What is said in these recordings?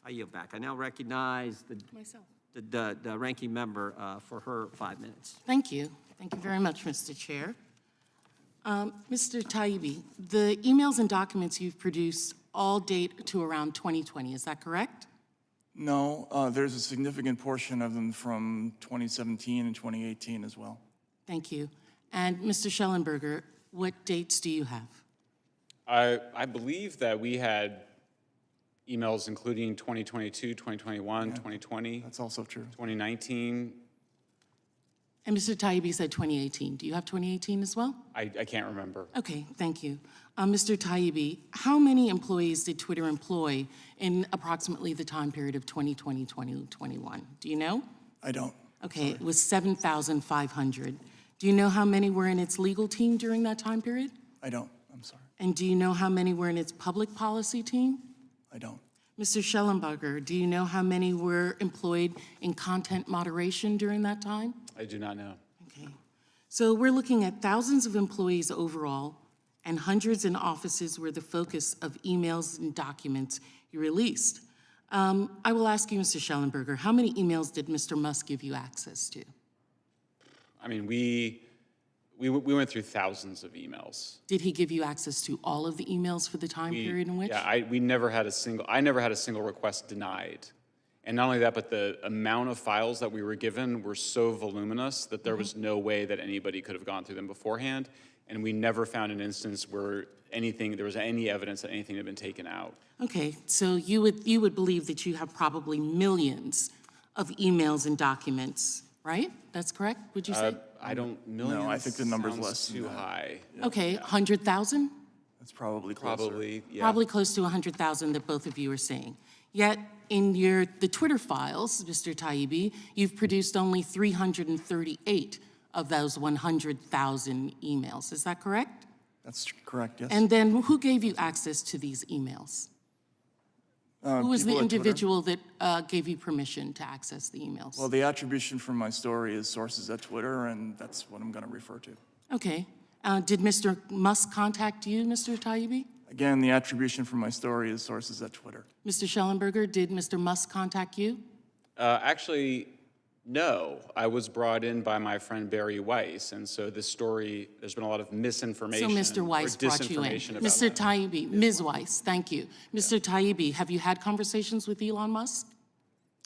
I yield back. I now recognize the ranking member for her 5 minutes. Thank you. Thank you very much, Mr. Chair. Mr. Taibbi, the emails and documents you've produced all date to around 2020. Is that correct? No, there's a significant portion of them from 2017 and 2018 as well. Thank you. And Mr. Shellenberger, what dates do you have? I believe that we had emails including 2022, 2021, 2020. That's also true. 2019. And Mr. Taibbi said 2018. Do you have 2018 as well? I can't remember. Okay, thank you. Mr. Taibbi, how many employees did Twitter employ in approximately the time period of 2020, 2021? Do you know? I don't. Okay, Sorry. it was 7,500. Do you know how many were in its legal team during that time period? I don't. I'm sorry. And do you know how many were in its public policy team? I don't. Mr. Shellenberger, do you know how many were employed in content moderation during that time? I do not know. Okay. So we're looking at thousands of employees overall and hundreds in offices were the focus of emails and documents you released. I will ask you, Mr. Shellenberger, how many emails did Mr. Musk give you access to? I mean, we went through thousands of emails. Did he give you access to all of the emails for the time period in which? Yeah, I never had a single request denied. And not only that, but the amount of files that we were given were so voluminous that there was no way that anybody could have gone through them beforehand. And we never found an instance where there was any evidence that anything had been taken out. Okay, so you would believe that you have probably millions of emails and documents, right? That's correct, would you say? I don't, millions. No, I think the number's sounds less than too that. high. Okay, 100,000? That's probably closer. Probably, yeah. Probably close to 100,000 that both of you are saying. Yet in the Twitter files, Mr. Taibbi, you've produced only 338 of those 100,000 emails. Is that correct? That's correct, yes. And then who gave you access to these emails? Who was the people at Twitter. individual that gave you permission to access the emails? Well, the attribution from my story is sources at Twitter, and that's what I'm going to refer to. Okay. Did Mr. Musk contact you, Mr. Taibbi? Again, the attribution from my story is sources at Twitter. Mr. Shellenberger, did Mr. Musk contact you? Actually, no. I was brought in by my friend Barry Weiss, and so this story, there's been a lot of misinformation. So Mr. Weiss or brought you in. disinformation about Mr. that. Taibbi, Ms. Weiss, thank you. Mr. Taibbi, have you had conversations with Elon Musk?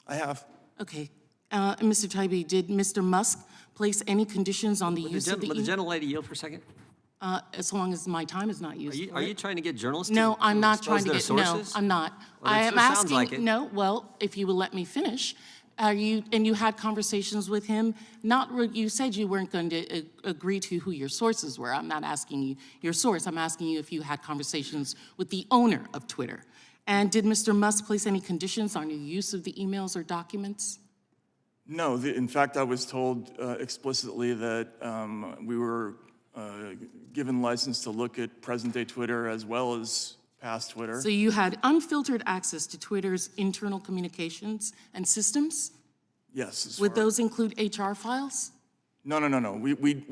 I have. Okay. And Mr. Taibbi, did Mr. Musk place any conditions on the use of the Would the gentlelady yield for a second? as long as my time is not used Are you trying to get journalists No, to I'm not expose trying to their get, no, sources? I'm not. Well, I that am sure sounds asking, like it. no, well, if you will let me finish. And you had conversations with him, you said you weren't going to agree to who your sources were. I'm not asking you your source. I'm asking you if you had conversations with the owner of Twitter. And did Mr. Musk place any conditions on your use of the emails or documents? No, in fact, I was told explicitly that we were given license to look at present-day Twitter as well as past Twitter. So you had unfiltered access to Twitter's internal communications and systems? Yes. Would those include HR files? No. We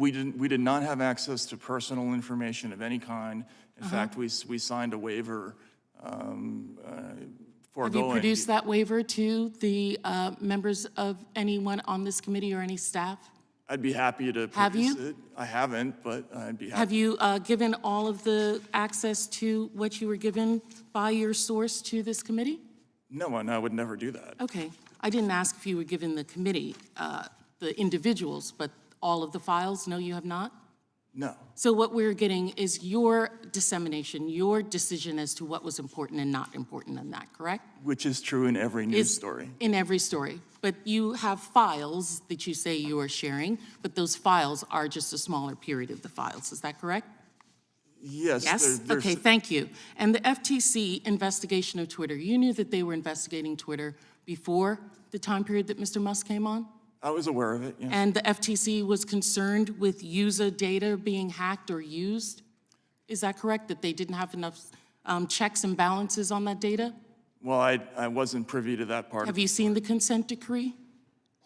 did not have access to personal information of any kind. In fact, we signed a waiver foregoing. Have you produced that waiver to the members of anyone on this committee or any staff? I'd be happy to Have produce you? it. I haven't, but I'd be happy. Have you given all of the access to what you were given by your source to this committee? No, and I would never do that. Okay. I didn't ask if you were given the committee, the individuals, but all of the files? No, you have not? No. So what we're getting is your dissemination, your decision as to what was important and not important in that, correct? Which is true in every news story. In every story. But you have files that you say you are sharing, but those files are just a smaller period of the files. Is that correct? Yes. Yes? there's- Okay, thank you. And the FTC investigation of Twitter, you knew that they were investigating Twitter before the time period that Mr. Musk came on? I was aware of it, yes. And the FTC was concerned with user data being hacked or used? Is that correct, that they didn't have enough checks and balances on that data? Well, I wasn't privy to that part. Have you seen the consent decree?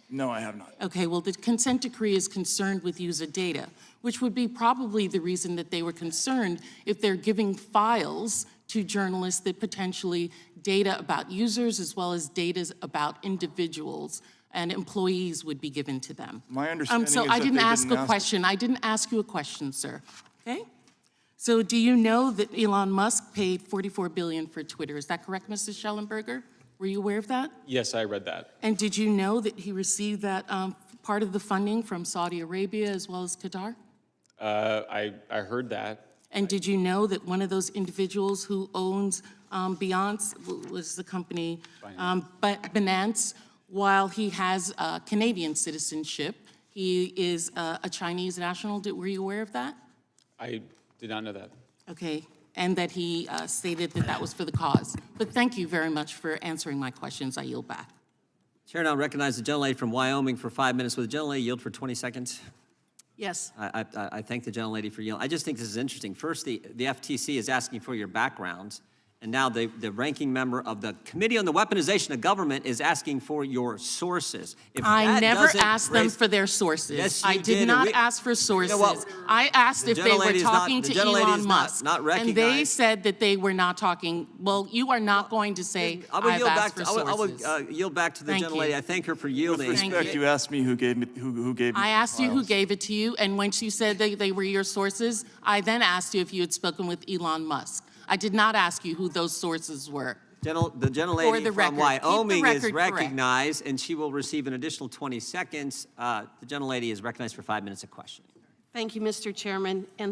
No, I have not. Okay, well, the consent decree is concerned with user data, which would be probably the reason that they were concerned if they're giving files to journalists that potentially data about users as well as data about individuals and employees would be given to them. My understanding So is I that didn't they ask didn't a ask- question. I didn't ask you a question, sir. Okay? So do you know that Elon Musk paid $44 billion for Twitter? Is that correct, Mrs. Shellenberger? Were you aware of that? Yes, I read that. And did you know that he received that part of the funding from Saudi Arabia as well as Qatar? I heard that. And did you know that one of those individuals who owns Binance was the company Binance, while he has Canadian citizenship, he is a Chinese national? Were you aware of that? I did not know that. Okay, and that he stated that that was for the cause. But thank you very much for answering my questions. I yield back. Chair now recognizes the gentlelady from Wyoming for 5 minutes. Will the gentlelady yield for 20 seconds? Yes. I thank the gentlelady for yielding. I just think this is interesting. First, the FTC is asking for your background, and now the ranking member of the Committee on the Weaponization of Government is asking for your sources. If I that never doesn't asked them raise- for their sources. Yes, you I did, did and not we- ask for sources. You know what? I asked The if they were gentlelady is not- talking the to gentlelady Elon is Musk. not And they recognized. said that they were not talking. Well, you are not going to say I've asked for sources. I will yield back to the Thank gentlelady. you. I thank her for With yielding. respect, you asked me who gave me, who gave me I the asked you who files. gave it to you, and once you said they were your sources, I then asked you if you had spoken with Elon Musk. I did not ask you who those sources were. The For gentlelady the from record. Keep the Wyoming is record correct. recognized, and she will receive an additional 20 seconds. The gentlelady is recognized for 5 minutes of questioning. Thank you, Mr. Chairman, and